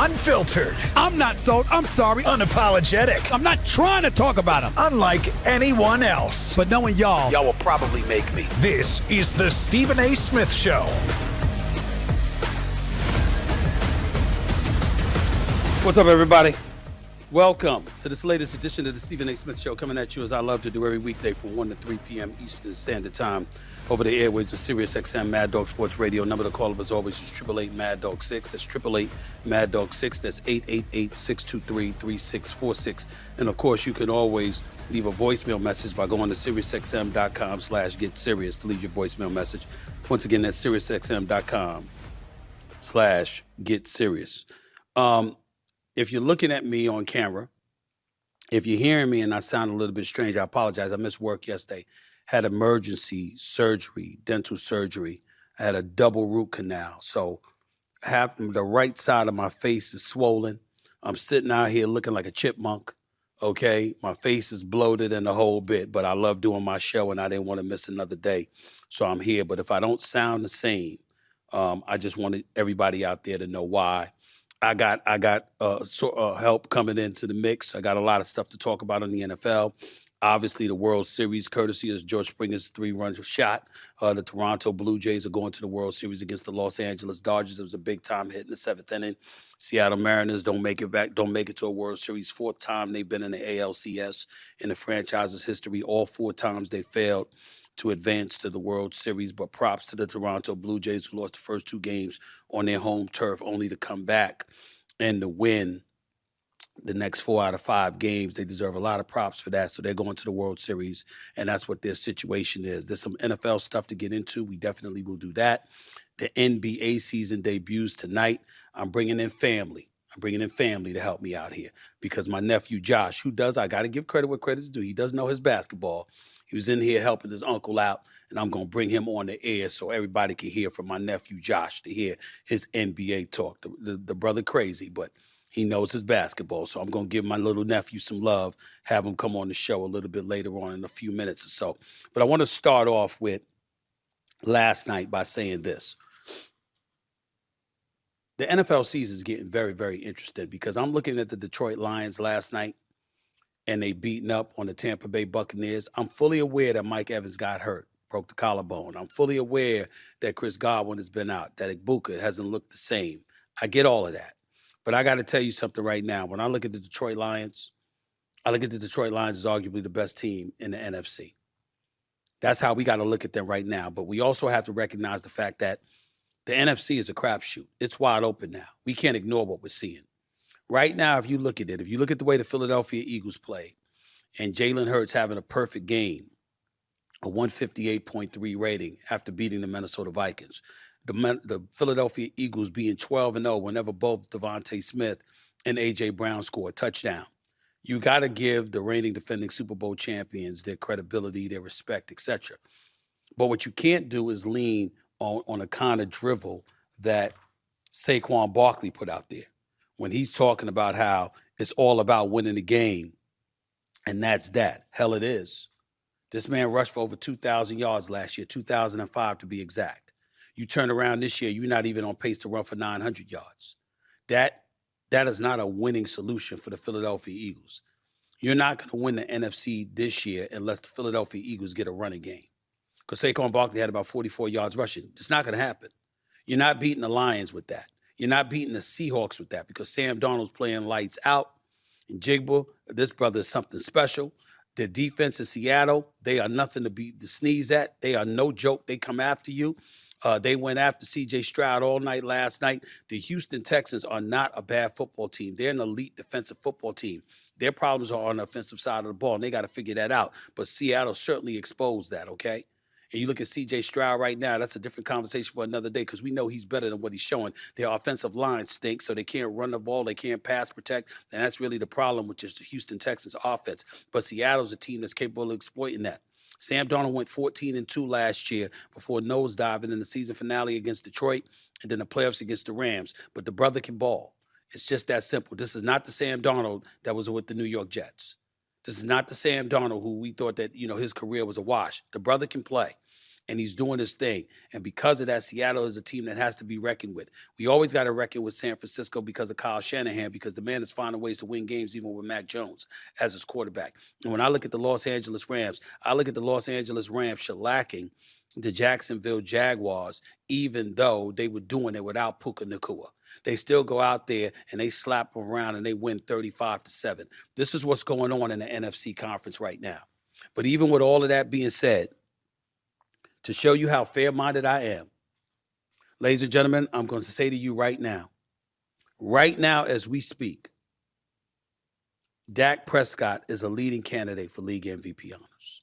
Unfiltered. I'm not sold. I'm sorry. Unapologetic. I'm not trying to talk about him. Unlike anyone else. But knowing y'all will probably make me. This is the Stephen A. Smith Show. What's up, everybody? Welcome to this latest edition of the Stephen A. Smith Show, coming at you as I love to do every weekday from 1 to 3 p.m. Eastern Standard Time over the airwaves of Sirius XM Mad Dog Sports Radio. Number to call up as always is 888 Mad Dog 6. That's 888 Mad Dog 6. That's 888-623-3646. And of course, you can always leave a voicemail message by going to SiriusXM.com/GetSirius to leave your voicemail message. Once again, that's SiriusXM.com/GetSirius. If you're looking at me on camera, if you're hearing me and I sound a little bit strange, I apologize. I missed work yesterday. Had emergency surgery, dental surgery. I had a double root canal. So half the right side of my face is swollen. I'm sitting out here looking like a chipmunk, okay? My face is bloated and the whole bit, but I love doing my show and I didn't want to miss another day. So I'm here. But if I don't sound the same, I just wanted everybody out there to know why. I got help coming into the mix. I got a lot of stuff to talk about on the NFL. Obviously, the World Series, courtesy of George Springer's 3-run shot. The Toronto Blue Jays are going to the World Series against the Los Angeles Dodgers. It was a big-time hit in the 7th inning. Seattle Mariners don't make it to a World Series. 4th time they've been in the ALCS in the franchise's history. All 4 times they failed to advance to the World Series, but props to the Toronto Blue Jays who lost the first 2 games on their home turf only to come back and to win the next 4 out of 5 games. They deserve a lot of props for that, so they're going to the World Series, and that's what their situation is. There's some NFL stuff to get into. We definitely will do that. The NBA season debuts tonight. I'm bringing in family to help me out here because my nephew Josh, I got to give credit where credit's due. He does know his basketball. He was in here helping his uncle out, and I'm going to bring him on the air so everybody can hear from my nephew Josh, to hear his NBA talk. The brother crazy, but he knows his basketball, so I'm going to give my little nephew some love, have him come on the show a little bit later on in a few minutes or so. But I want to start off with last night by saying this. The NFL season is getting very, very interesting because I'm looking at the Detroit Lions last night, and they beating up on the Tampa Bay Buccaneers. I'm fully aware that Mike Evans got hurt, broke the collarbone. I'm fully aware that Chris Godwin has been out, that Ibuka hasn't looked the same. I get all of that. But I got to tell you something right now. When I look at the Detroit Lions, as arguably the best team in the NFC. That's how we got to look at them right now. But we also have to recognize the fact that the NFC is a crapshoot. It's wide open now. We can't ignore what we're seeing. Right now, if you look at the way the Philadelphia Eagles play, and Jalen Hurts having a perfect game, a 158.3 rating after beating the Minnesota Vikings, the Philadelphia Eagles being 12-0 whenever both Devontae Smith and A.J. Brown score a touchdown. You got to give the reigning defending Super Bowl champions their credibility, their respect, etc. But what you can't do is lean on a kind of drivel that Saquon Barkley put out there when he's talking about how it's all about winning the game, and that's that. Hell, it is. This man rushed for over 2,000 yards last year, 2,005 to be exact. You turn around this year, you're not even on pace to run for 900 yards. That is not a winning solution for the Philadelphia Eagles. You're not going to win the NFC this year unless the Philadelphia Eagles get a running game. Because Saquon Barkley had about 44 yards rushing. It's not going to happen. You're not beating the Lions with that. You're not beating the Seahawks with that because Sam Darnold's playing lights out. And Jigba, this brother is something special. The defense in Seattle, they are nothing to sneeze at. They are no joke. They come after you. They went after C.J. Stroud all night last night. The Houston Texans are not a bad football team. They're an elite defensive football team. Their problems are on the offensive side of the ball, and they got to figure that out. But Seattle certainly exposed that, okay? And you look at C.J. Stroud right now, that's a different conversation for another day because we know he's better than what he's showing. Their offensive line stinks, so they can't run the ball, they can't pass protect, and that's really the problem with just the Houston Texans offense. But Seattle's a team that's capable of exploiting that. Sam Darnold went 14-2 last year before nosediving in the season finale against Detroit and then the playoffs against the Rams. But the brother can ball. It's just that simple. This is not the Sam Darnold that was with the New York Jets. This is not the Sam Darnold who we thought that, his career was a wash. The brother can play. and he's doing his thing. And because of that, Seattle is a team that has to be reckoned with. We always got to reckon with San Francisco because of Kyle Shanahan, because the man is finding ways to win games even with Mac Jones as his quarterback. And when I look at the Los Angeles Rams, I look at the Los Angeles Rams shellacking the Jacksonville Jaguars, even though they were doing it without Puka Nacua. They still go out there and they slap them around and they win 35-7. This is what's going on in the NFC conference right now. But even with all of that being said, to show you how fair-minded I am, ladies and gentlemen, I'm going to say to you right now as we speak, Dak Prescott is a leading candidate for league MVP honors.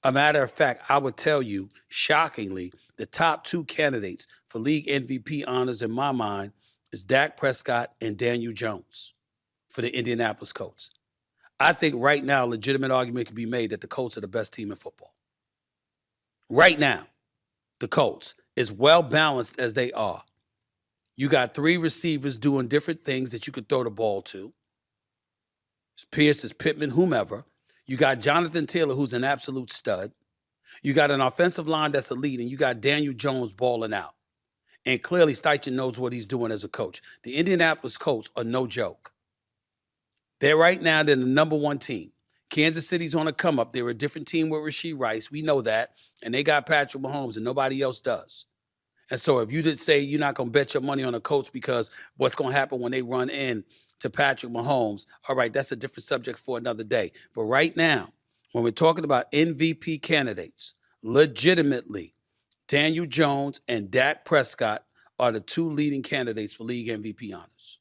A matter of fact, I would tell you, shockingly, the top two candidates for league MVP honors in my mind is Dak Prescott and Daniel Jones for the Indianapolis Colts. I think right now a legitimate argument can be made that the Colts are the best team in football. Right now, the Colts, as well balanced as they are, you got three receivers doing different things that you could throw the ball to. It's Pierce, it's Pittman, whomever. You got Jonathan Taylor, who's an absolute stud. You got an offensive line that's elite, and you got Daniel Jones balling out. And clearly, Steichen knows what he's doing as a coach. The Indianapolis Colts are no joke. They're the number one team. Kansas City's on a come up. They're a different team with Rashee Rice. We know that. And they got Patrick Mahomes, and nobody else does. And so if you did say you're not going to bet your money on the Colts because what's going to happen when they run in to Patrick Mahomes, all right, that's a different subject for another day. But right now, when we're talking about MVP candidates, legitimately, Daniel Jones and Dak Prescott are the two leading candidates for league MVP honors.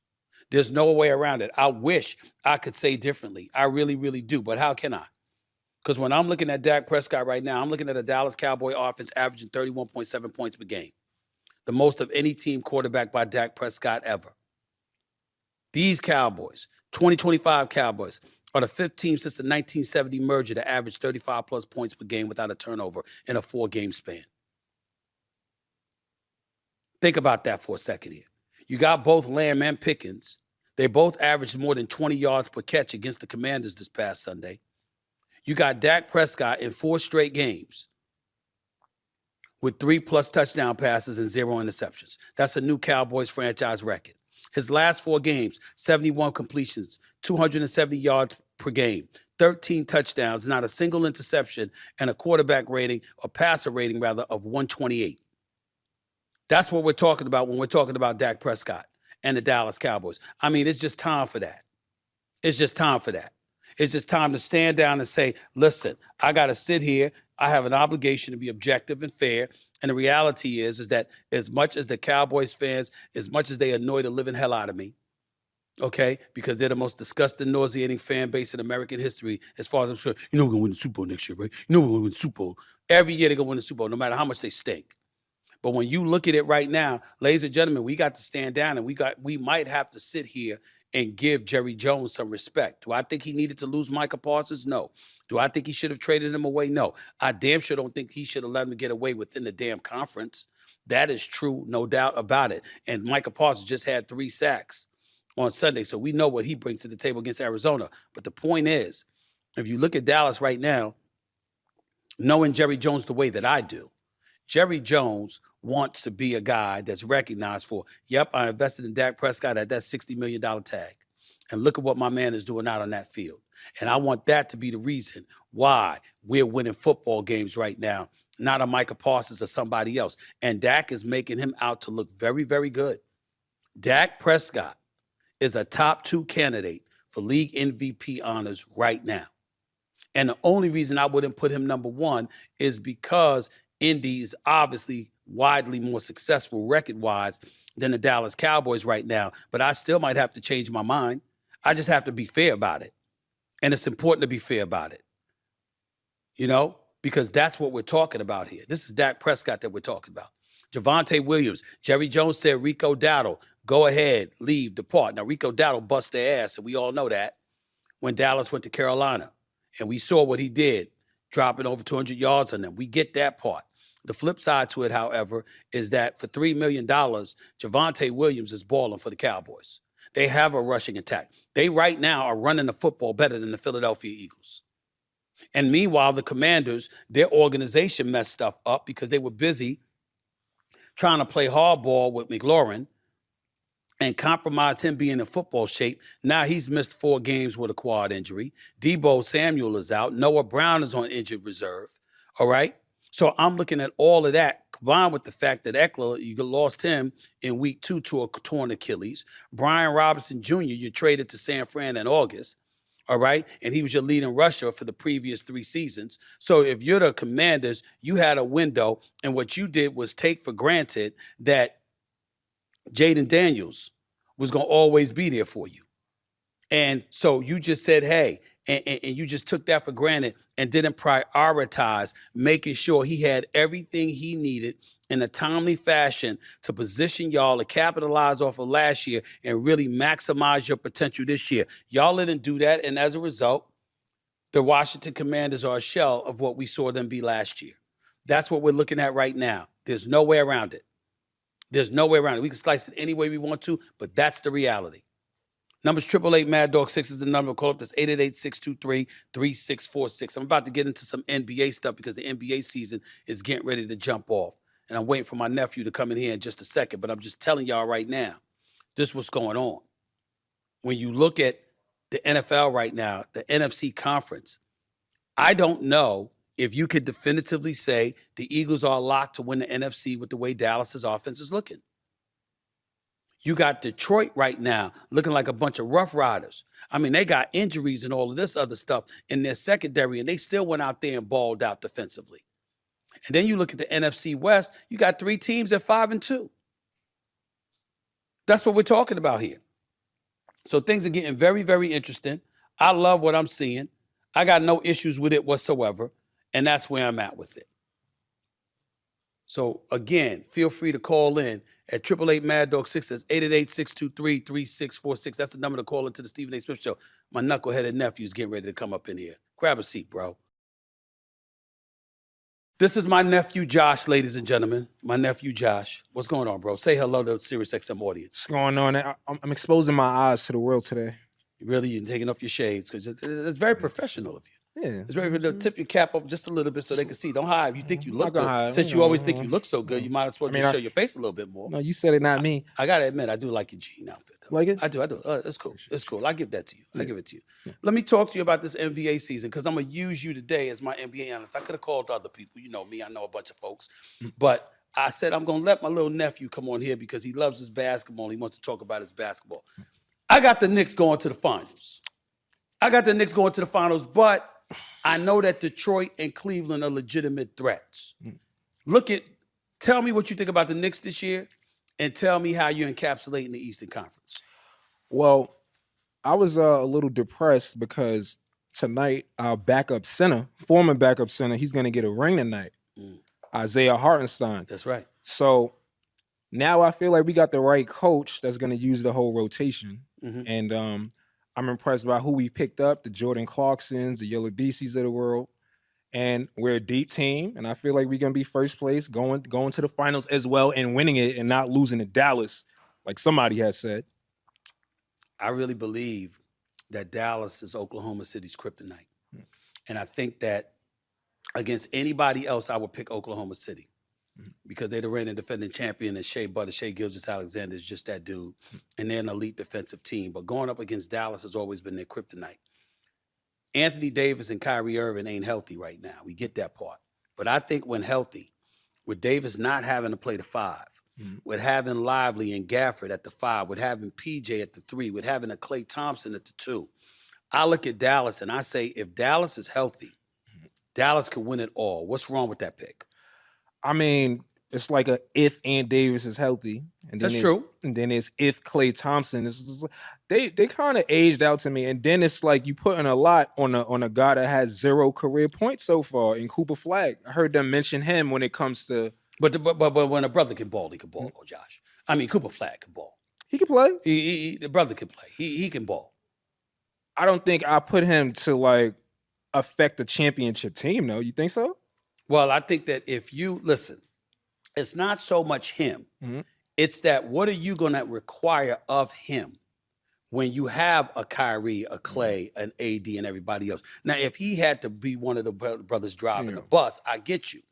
There's no way around it. I wish I could say differently. I really, really do. But how can I? Because when I'm looking at Dak Prescott right now, I'm looking at a Dallas Cowboy offense averaging 31.7 points per game, the most of any team quarterback by Dak Prescott ever. These Cowboys, 2025 Cowboys, are the fifth team since the 1970 merger to average 35-plus points per game without a turnover in a 4-game span. Think about that for a second here. You got both Lamb and Pickens. They both averaged more than 20 yards per catch against the Commanders this past Sunday. You got Dak Prescott in 4 straight games with 3+ touchdown passes and 0 interceptions. That's a new Cowboys franchise record. His last 4 games, 71 completions, 270 yards per game, 13 touchdowns, not a single interception, and a quarterback rating, or passer rating rather, of 128. That's what we're talking about when we're talking about Dak Prescott and the Dallas Cowboys. I mean, it's just time for that. It's just time for that. It's just time to stand down and say, listen, I got to sit here. I have an obligation to be objective and fair. And the reality is that as much as the Cowboys fans, as much as they annoy the living hell out of me, okay, because they're the most disgusting, nauseating fan base in American history, as far as I'm sure, we're going to win the Super Bowl next year, right? We're going to win the Super Bowl. Every year they're going to win the Super Bowl, no matter how much they stink. But when you look at it right now, ladies and gentlemen, we got to stand down, and we might have to sit here and give Jerry Jones some respect. Do I think he needed to lose Micah Parsons? No. Do I think he should have traded him away? No. I damn sure don't think he should have let him get away within the damn conference. That is true, no doubt about it. And Micah Parsons just had 3 sacks on Sunday, so we know what he brings to the table against Arizona. But the point is, if you look at Dallas right now, knowing Jerry Jones the way that I do, Jerry Jones wants to be a guy that's recognized for, yep, I invested in Dak Prescott at that $60 million tag. And look at what my man is doing out on that field. And I want that to be the reason why we're winning football games right now, not a Micah Parsons or somebody else. And Dak is making him out to look very, very good. Dak Prescott is a top 2 candidate for league MVP honors right now. And the only reason I wouldn't put him number 1 is because Indy is obviously widely more successful record-wise than the Dallas Cowboys right now. But I still might have to change my mind. I just have to be fair about it. And it's important to be fair about it. Because that's what we're talking about here. This is Dak Prescott that we're talking about. Javonte Williams, Jerry Jones said Rico Dowdle, go ahead, leave, depart. Now, Rico Dowdle bust their ass, and we all know that, when Dallas went to Carolina. And we saw what he did, dropping over 200 yards on them. We get that part. The flip side to it, however, is that for $3 million, Javonte Williams is balling for the Cowboys. They have a rushing attack. They right now are running the football better than the Philadelphia Eagles. And meanwhile, the Commanders, their organization messed stuff up because they were busy trying to play hardball with McLaurin and compromised him being in football shape. Now he's missed 4 games with a quad injury. Debo Samuel is out. Noah Brown is on injured reserve. All right? So I'm looking at all of that combined with the fact that Eckler, you lost him in week 2 to a torn Achilles. Brian Robinson Jr., you traded to San Fran in August. All right? And he was your leading rusher for the previous 3 seasons. So if you're the Commanders, you had a window, and what you did was take for granted that Jaden Daniels was going to always be there for you. And so you just said, hey, and you just took that for granted and didn't prioritize making sure he had everything he needed in a timely fashion to position y'all to capitalize off of last year and really maximize your potential this year. Y'all didn't do that, and as a result, the Washington Commanders are a shell of what we saw them be last year. That's what we're looking at right now. There's no way around it. There's no way around it. We can slice it any way we want to, but that's the reality. Numbers 888-MAD-DOG-6 is the number. Call up. That's 888-623-3646. I'm about to get into some NBA stuff because the NBA season is getting ready to jump off. And I'm waiting for my nephew to come in here in just a second. But I'm just telling y'all right now, this is what's going on. When you look at the NFL right now, the NFC conference, I don't know if you could definitively say the Eagles are locked to win the NFC with the way Dallas's offense is looking. You got Detroit right now looking like a bunch of Rough Riders. I mean, they got injuries and all of this other stuff in their secondary, and they still went out there and balled out defensively. And then you look at the NFC West, you got 3 teams at 5-2. That's what we're talking about here. So things are getting very, very interesting. I love what I'm seeing. I got no issues with it whatsoever, and that's where I'm at with it. So, again, feel free to call in at 888-MAD-DOG-6. That's 888-623-3646. That's the number to call into the Stephen A. Smith Show. My knuckleheaded nephew's getting ready to come up in here. Grab a seat, bro. This is my nephew, Josh, ladies and gentlemen. My nephew, Josh. What's going on, bro? Say hello to the Sirius XM audience. What's going on? I'm exposing my eyes to the world today. Really, you're taking off your shades because it's very professional of you. Yeah. It's very tip your cap up just a little bit so they can see. Don't hide. If you think you look good, hide. since you always think you look so good, you might as well just show your face a little bit more. No, you said it, not me. I gotta admit, I do like your jean outfit. Though. Like it? I do. It's cool. It's cool. I give that to you. I give it to you. Yeah. Let me talk to you about this NBA season because I'm gonna use you today as my NBA analyst. I could have called other people. You know me. I know a bunch of folks, but I said I'm gonna let my little nephew come on here because he loves his basketball. He wants to talk about his basketball. I got the Knicks going to the finals. But I know that Detroit and Cleveland are legitimate threats. Tell me what you think about the Knicks this year, and tell me how you're encapsulating the Eastern Conference. Well, I was a little depressed because tonight our former backup center, he's going to get a ring tonight. Isaiah Hartenstein. That's right. So now I feel like we got the right coach that's going to use the whole rotation. And I'm impressed by who we picked up, the Jordan Clarksons, the Yellow Beasties of the world. And we're a deep team, and I feel like we're going to be first place, going to the finals as well and winning it and not losing to Dallas, like somebody has said. I really believe that Dallas is Oklahoma City's kryptonite. And I think that against anybody else, I would pick Oklahoma City because they're the reigning defending champion, and Shea Gilgeous-Alexander is just that dude. And they're an elite defensive team. But going up against Dallas has always been their kryptonite. Anthony Davis and Kyrie Irving ain't healthy right now. We get that part. But I think when healthy, with Davis not having to play the 5, with having Lively and Gafford at the 5, with having PJ at the 3, with having a Klay Thompson at the 2, I look at Dallas and I say if Dallas is healthy, Dallas can win it all. What's wrong with that pick? I mean, it's like if and Davis is healthy. And then That's true. And then it's if Klay Thompson is. They kind of aged out to me. And then it's like you putting a lot on a guy that has 0 career points so far in Cooper Flagg. I heard them mention him when it comes to. But when a brother can ball, he can ball, Josh. I mean, Cooper Flagg can ball. He can play. The brother can play. He can ball. I don't think I put him to like affect the championship team, though. You think so? Well, I think that if you listen, it's not so much him. It's that what are you going to require of him when you have a Kyrie, a Clay, an AD, and everybody else. Now, if he had to be one of the brothers driving the bus, I get you.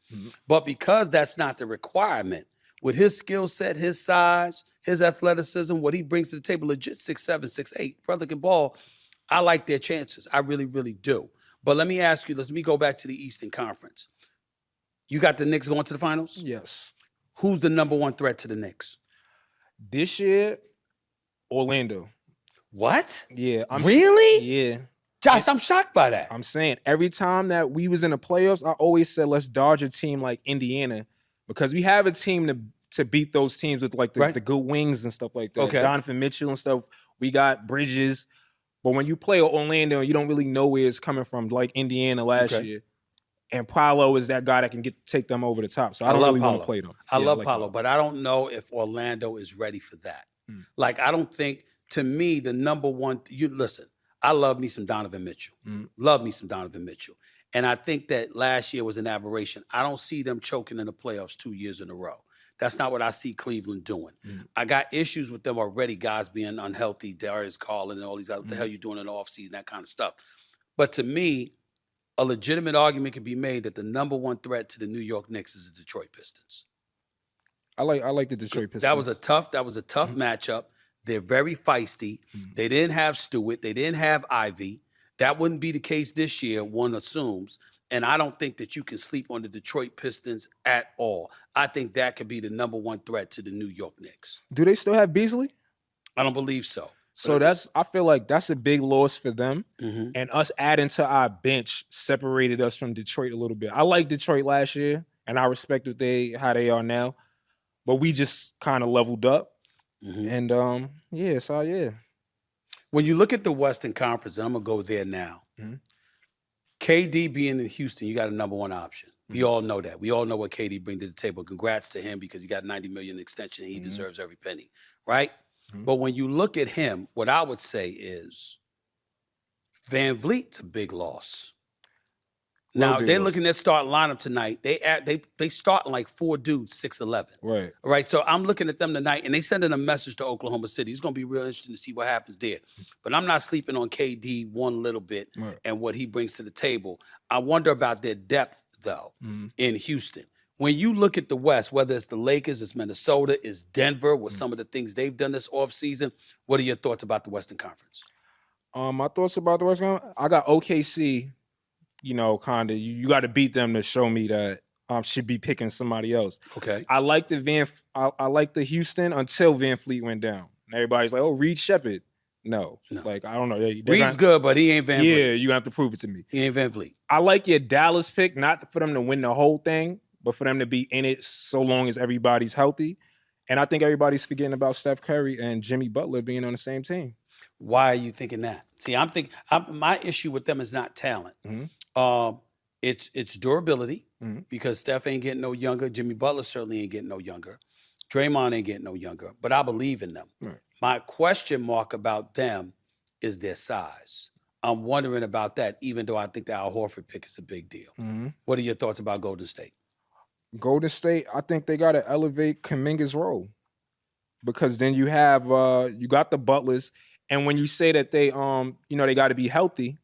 But because that's not the requirement, with his skill set, his size, his athleticism, what he brings to the table, legit 6'7", 6'8", brother can ball, I like their chances. I really, really do. But let me ask you, let me go back to the Eastern Conference. You got the Knicks going to the finals? Yes. Who's the number one threat to the Knicks? This year, Orlando. What? Yeah. Really? Yeah. Josh, I'm shocked by that. I'm saying every time that we was in the playoffs, I always said let's dodge a team like Indiana because we have a team to beat those teams with like the good wings and stuff like that. Okay. Donovan Mitchell and stuff. We got Bridges. But when you play Orlando, you don't really know where it's coming from, like Indiana last year. And Paolo is that guy that can take them over the top. So I don't really want to play them. I love Paolo, but I don't know if Orlando is ready for that. Like, I don't think, to me, the number one, listen, I love me some Donovan Mitchell. Love me some Donovan Mitchell. And I think that last year was an aberration. I don't see them choking in the playoffs 2 years in a row. That's not what I see Cleveland doing. I got issues with them already, guys being unhealthy, Darius Garland and all these guys, what the hell you doing in the offseason, that kind of stuff. But to me, a legitimate argument can be made that the number one threat to the New York Knicks is the Detroit Pistons. I like the Detroit Pistons. That was a tough matchup. They're very feisty. They didn't have Stewart. They didn't have Ivy. That wouldn't be the case this year, one assumes. And I don't think that you can sleep on the Detroit Pistons at all. I think that could be the number one threat to the New York Knicks. Do they still have Beasley? I don't believe so. So I feel like that's a big loss for them. And us adding to our bench separated us from Detroit a little bit. I liked Detroit last year, and I respect how they are now. But we just kind of leveled up. And yeah. When you look at the Western Conference, and I'm going to go there now, KD being in Houston, you got a number one option. We all know that. We all know what KD brings to the table. Congrats to him because he got $90 million extension and he deserves every penny, right? But when you look at him, what I would say is Van Vliet's a big loss. Now, they're looking at starting lineup tonight. They starting like 4 dudes, 6'11". Right. So I'm looking at them tonight, and they sending a message to Oklahoma City. It's going to be real interesting to see what happens there. But I'm not sleeping on KD one little bit and what he brings to the table. I wonder about their depth, though, in Houston. When you look at the West, whether it's the Lakers, it's Minnesota, it's Denver, with some of the things they've done this offseason, what are your thoughts about the Western Conference? My thoughts about the Western Conference, I got OKC. Kind of, you got to beat them to show me that I should be picking somebody else. Okay. I like the Houston until Van Fleet went down. And everybody's like, oh, Reed Shepherd. No. Like, I don't know. Reed's good, but he ain't Van Fleet. Yeah, you have to prove it to me. He ain't Van Fleet. I like your Dallas pick, not for them to win the whole thing, but for them to be in it so long as everybody's healthy. And I think everybody's forgetting about Steph Curry and Jimmy Butler being on the same team. Why are you thinking that? See, my issue with them is not talent. It's durability because Steph ain't getting no younger. Jimmy Butler certainly ain't getting no younger. Draymond ain't getting no younger. But I believe in them. My question mark about them is their size. I'm wondering about that, even though I think the Al Horford pick is a big deal. What are your thoughts about Golden State? Golden State, I think they got to elevate Kuminga's role because then you have you got the Butlers. And when you say that they they got to be healthy,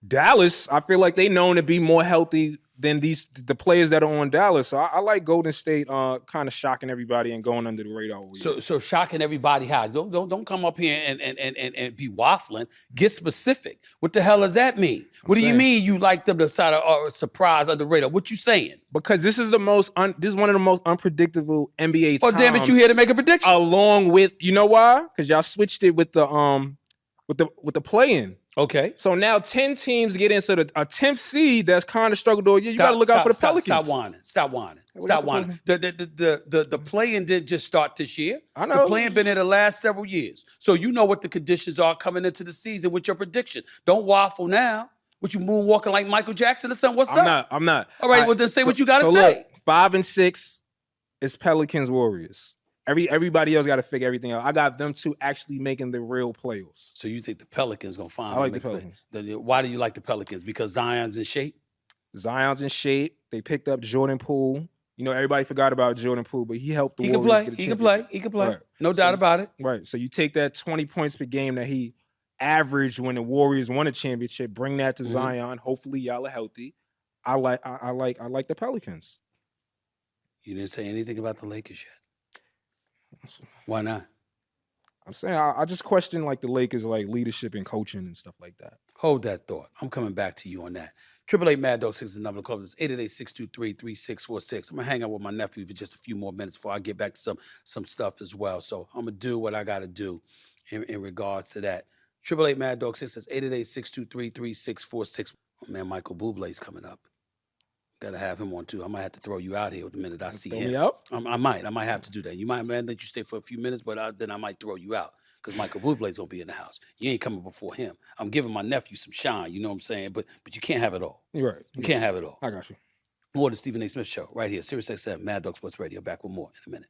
Dallas, I feel like they known to be more healthy than the players that are on Dallas. So I like Golden State kind of shocking everybody and going under the radar. So shocking everybody how? Don't come up here and be waffling. Get specific. What the hell does that mean? What do you mean you like them to sort of surprise under the radar? What you saying? Because this is one of the most unpredictable NBA times. Oh, damn it, you here to make a prediction. Along with, you know why? Because y'all switched it with the play-in. Okay. So now 10 teams get into a 10th seed that's kind of struggled. You got to look out for the Pelicans. Stop whining. The play-in didn't just start this year. I know. The play-in been in the last several years. So you know what the conditions are coming into the season with your prediction. Don't waffle now. What, you moonwalking like Michael Jackson or something? What's up? I'm not. All right, well, then say what you got to say. Look, 5 and 6 is Pelicans Warriors. Everybody else got to figure everything out. I got them two actually making the real playoffs. So you think the Pelicans going to finally I like make the Pelicans. Why do you like the Pelicans? Because Zion's in shape? Zion's in shape. They picked up Jordan Poole. everybody forgot about Jordan Poole, but he helped the He can Warriors play. get a He can play. championship. He can play. Right. No doubt about it. Right. So you take that 20 points per game that he averaged when the Warriors won a championship, bring that to Zion. Hopefully y'all are healthy. I like the Pelicans. You didn't say anything about the Lakers yet. Why not? I'm saying I just question like the Lakers like leadership and coaching and stuff like that. Hold that thought. I'm coming back to you on that. 888 Mad Dog 6 is the number to call. It's 888-623-3646. I'm gonna hang out with my nephew for just a few more minutes before I get back to some stuff as well. So I'm gonna do what I gotta do in regards to that. 888 Mad Dog 6 is 888-623-3646. My man Michael Bublé's coming up. Gotta have him on too. I might have to throw you out here the minute I see Throw him. me out? I might have to do that. You might, man, let you stay for a few minutes, but then I might throw you out because Michael Bublé's gonna be in the house. You ain't coming before him. I'm giving my nephew some shine. You know what I'm saying? But you can't have it all. You're right. You can't have it all. I got you. More the Stephen A. Smith Show right here, Sirius XM, Mad Dog Sports Radio. Back with more in a minute.